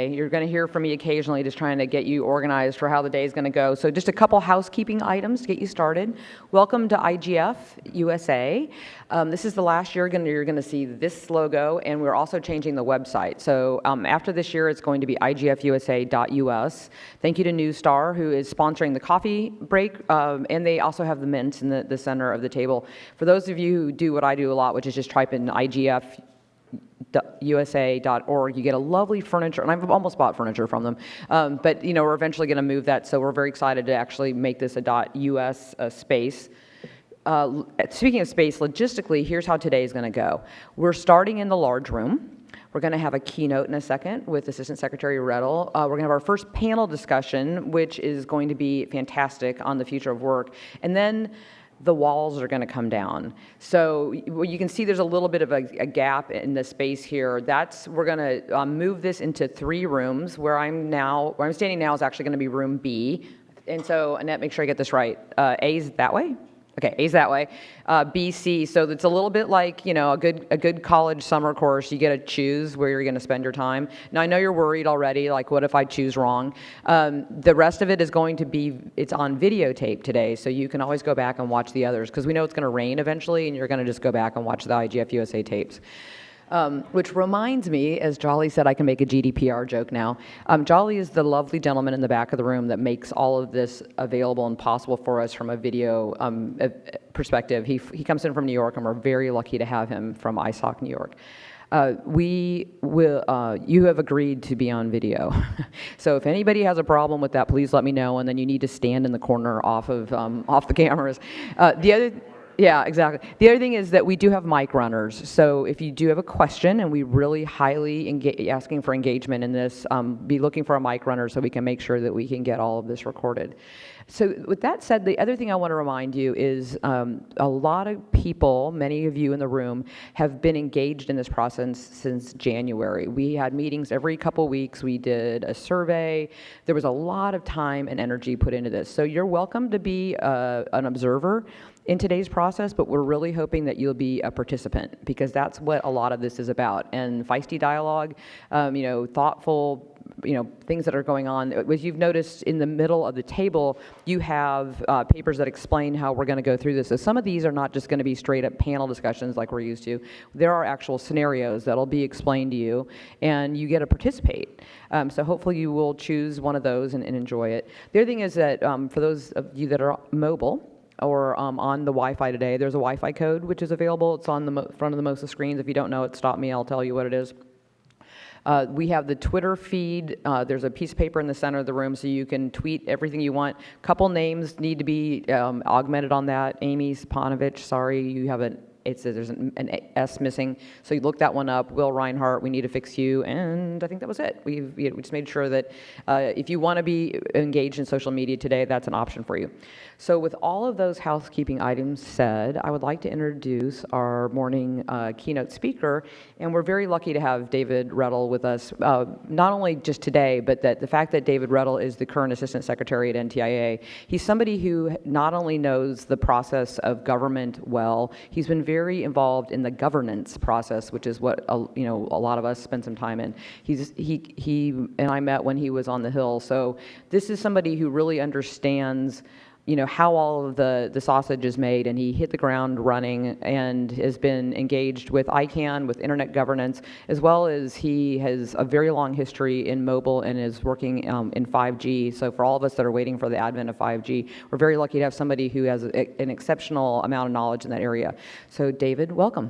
today. You're going to hear from me occasionally just trying to get you organized for how the day is going to go. So just a couple housekeeping items to get you started. Welcome to IGF USA. This is the last year you're going to see this logo, and we're also changing the website. So after this year, it's going to be igfusa.us. Thank you to New Star, who is sponsoring the coffee break, and they also have the mints in the center of the table. For those of you who do what I do a lot, which is just type in igfusa.org, you get a lovely furniture, and I've almost bought furniture from them, but we're eventually going to move that, so we're very excited to actually make this a .us space. Speaking of space, logistically, here's how today is going to go. We're starting in the large room. We're going to have a keynote in a second with Assistant Secretary Rettel. We're going to have our first panel discussion, which is going to be fantastic on the future of work, and then the walls are going to come down. So you can see there's a little bit of a gap in the space here. We're going to move this into 3 rooms. Where I'm standing now is actually going to be room B. And so, Annette, make sure I get this right. A is that way? Okay, A's that way. B, C. So it's a little bit like, a good college summer course. You get to choose where you're going to spend your time. Now, I know you're worried already, like, what if I choose wrong? The rest of it is going to be, it's on videotape today, so you can always go back and watch the others, because we know it's going to rain eventually, and you're going to just go back and watch the IGF USA tapes. Which reminds me, as Jolly said, I can make a GDPR joke now. Jolly is the lovely gentleman in the back of the room that makes all of this available and possible for us from a video perspective. He comes in from New York, and we're very lucky to have him from ISOC New York. You have agreed to be on video. So if anybody has a problem with that, please let me know, and then you need to stand in the corner off the cameras. Yeah, exactly. The other thing is that we do have mic runners. So if you do have a question, and we really highly asking for engagement in this, be looking for a mic runner so we can make sure that we can get all of this recorded. So with that said, the other thing I want to remind you is a lot of people, many of you in the room, have been engaged in this process since January. We had meetings every couple weeks. We did a survey. There was a lot of time and energy put into this. So you're welcome to be an observer in today's process, but we're really hoping that you'll be a participant, because that's what a lot of this is about. And feisty dialogue, thoughtful, things that are going on. As you've noticed, in the middle of the table, you have papers that explain how we're going to go through this. So some of these are not just going to be straight up panel discussions like we're used to. There are actual scenarios that'll be explained to you, and you get to participate. So hopefully you will choose one of those and enjoy it. The other thing is that for those of you that are mobile, or on the Wi-Fi today, there's a Wi-Fi code which is available. It's on the front of most of the screens. If you don't know it, stop me, I'll tell you what it is. We have the Twitter feed. There's a piece of paper in the center of the room, so you can tweet everything you want. Couple names need to be augmented on that. Amy Spanovich, sorry, you have there's an S missing, so you look that one up. Will Reinhardt, we need to fix you, and I think that was it. We just made sure that if you want to be engaged in social media today, that's an option for you. So with all of those housekeeping items said, I would like to introduce our morning keynote speaker, and we're very lucky to have David Rettel with us, not only just today, but that the fact that David Rettel is the current Assistant Secretary at NTIA. He's somebody who not only knows the process of government well, he's been very involved in the governance process, which is what a lot of us spend some time in. He and I met when he was on the Hill, so this is somebody who really understands how all of the sausage is made, and he hit the ground running and has been engaged with ICANN, with internet governance, as well as he has a very long history in mobile and is working in 5G. So for all of us that are waiting for the advent of 5G, we're very lucky to have somebody who has an exceptional amount of knowledge in that area. So David, welcome.